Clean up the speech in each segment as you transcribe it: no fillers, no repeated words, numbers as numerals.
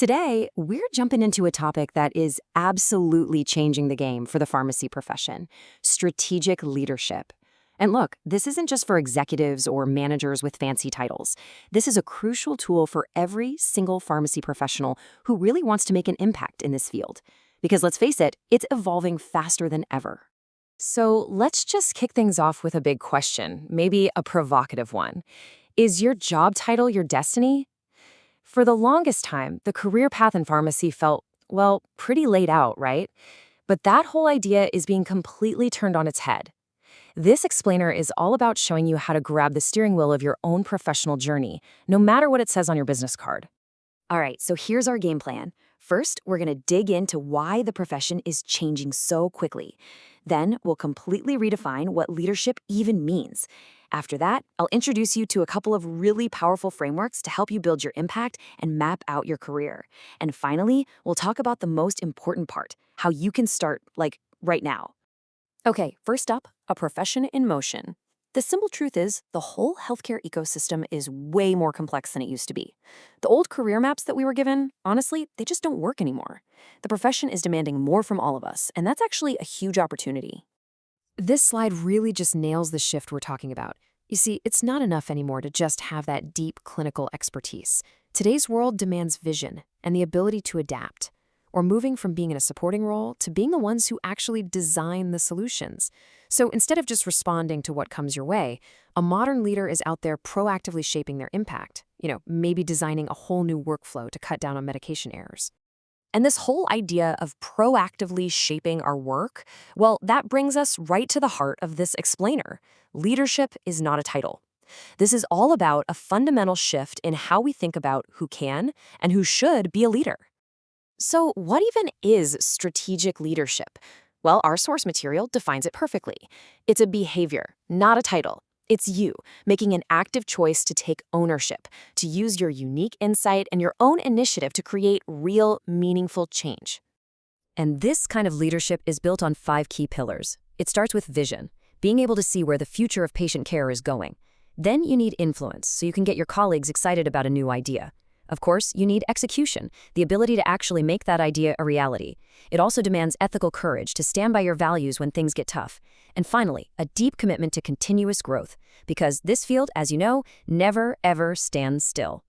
Today, we're jumping into a topic that is absolutely changing the game for the pharmacy profession: strategic leadership. And look, this isn't just for executives or managers with fancy titles. This is a crucial tool for every single pharmacy professional who really wants to make an impact in this field. Because let's face it, it's evolving faster than ever. So let's just kick things off with a big question, maybe a provocative one. Is your job title your destiny? For the longest time, the career path in pharmacy felt, well, pretty laid out, right? But that whole idea is being completely turned on its head. This explainer is all about showing you how to grab the steering wheel of your own professional journey, no matter what it says on your business card. All right, so here's our game plan. First, we're going to dig into why the profession is changing so quickly. Then, we'll completely redefine what leadership even means. After that, I'll introduce you to a couple of really powerful frameworks to help you build your impact and map out your career. And finally, we'll talk about the most important part: how you can start, like, right now. Okay, first up, a profession in motion. The simple truth is, the whole healthcare ecosystem is way more complex than it used to be. The old career maps that we were given, honestly, they just don't work anymore. The profession is demanding more from all of us, and that's actually a huge opportunity. This slide really just nails the shift we're talking about. You see, it's not enough anymore to just have that deep clinical expertise. Today's world demands vision and the ability to adapt. Or moving from being in a supporting role to being the ones who actually design the solutions. So instead of just responding to what comes your way, a modern leader is out there proactively shaping their impact. Maybe designing a whole new workflow to cut down on medication errors. And this whole idea of proactively shaping our work, well, that brings us right to the heart of this explainer. Leadership is not a title. This is all about a fundamental shift in how we think about who can and who should be a leader. So what even is strategic leadership? Well, our source material defines it perfectly. It's a behavior, not a title. It's you making an active choice to take ownership, to use your unique insight and your own initiative to create real, meaningful change. And this kind of leadership is built on 5 key pillars. It starts with vision, being able to see where the future of patient care is going. Then you need influence, so you can get your colleagues excited about a new idea. Of course, you need execution, the ability to actually make that idea a reality. It also demands ethical courage to stand by your values when things get tough. And finally, a deep commitment to continuous growth, because this field, as you know, never ever stands still.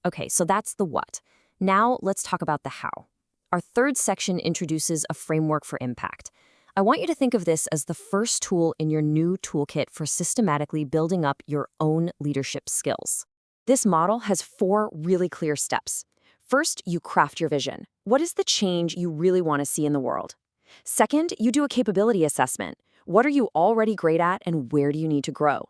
Okay, so that's the what. Now let's talk about the how. Our third section introduces a framework for impact. I want you to think of this as the first tool in your new toolkit for systematically building up your own leadership skills. This model has 4 really clear steps. First, you craft your vision. What is the change you really want to see in the world? Second, you do a capability assessment. What are you already great at and where do you need to grow?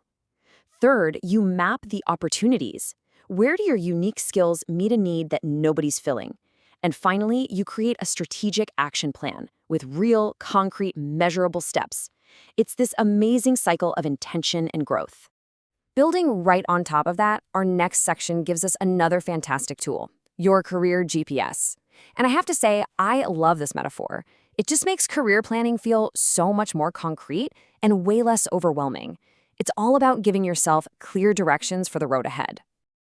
Third, you map the opportunities. Where do your unique skills meet a need that nobody's filling? And finally, you create a strategic action plan with real, concrete, measurable steps. It's this amazing cycle of intention and growth. Building right on top of that, our next section gives us another fantastic tool: your career GPS. And I have to say, I love this metaphor. It just makes career planning feel so much more concrete and way less overwhelming. It's all about giving yourself clear directions for the road ahead.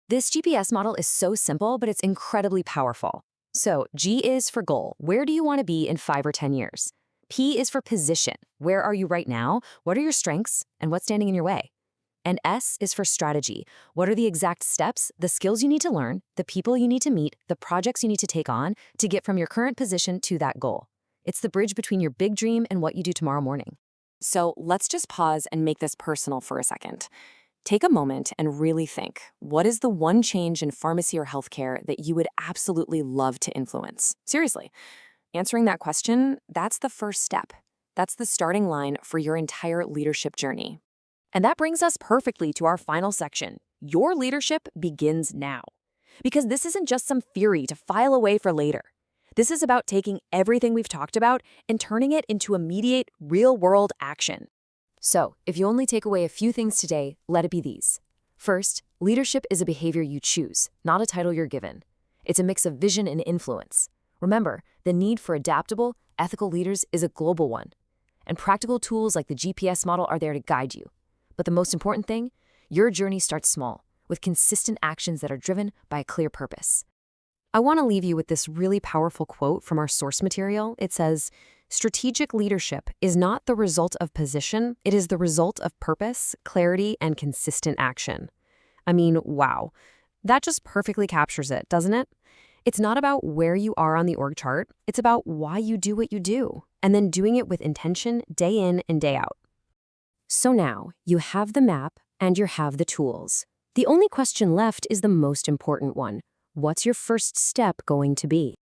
This GPS model is so simple, but it's incredibly powerful. So, G is for goal. Where do you want to be in 5 or 10 years? P is for position. Where are you right now? What are your strengths? And what's standing in your way? And S is for strategy. What are the exact steps, the skills you need to learn, the people you need to meet, the projects you need to take on to get from your current position to that goal? It's the bridge between your big dream and what you do tomorrow morning. So let's just pause and make this personal for a second. Take a moment and really think, what is the one change in pharmacy or healthcare that you would absolutely love to influence? Seriously, answering that question, that's the first step. That's the starting line for your entire leadership journey. And that brings us perfectly to our final section. Your leadership begins now. Because this isn't just some theory to file away for later. This is about taking everything we've talked about and turning it into immediate, real-world action. So, if you only take away a few things today, let it be these. First, leadership is a behavior you choose, not a title you're given. It's a mix of vision and influence. Remember, the need for adaptable, ethical leaders is a global one. And practical tools like the GPS model are there to guide you. But the most important thing, your journey starts small, with consistent actions that are driven by a clear purpose. I want to leave you with this really powerful quote from our source material. It says, "Strategic leadership is not the result of position, it is the result of purpose, clarity, and consistent action." I mean, wow. That just perfectly captures it, doesn't it? It's not about where you are on the org chart, it's about why you do what you do, and then doing it with intention day in and day out. So now, you have the map and you have the tools. The only question left is the most important one. What's your first step going to be?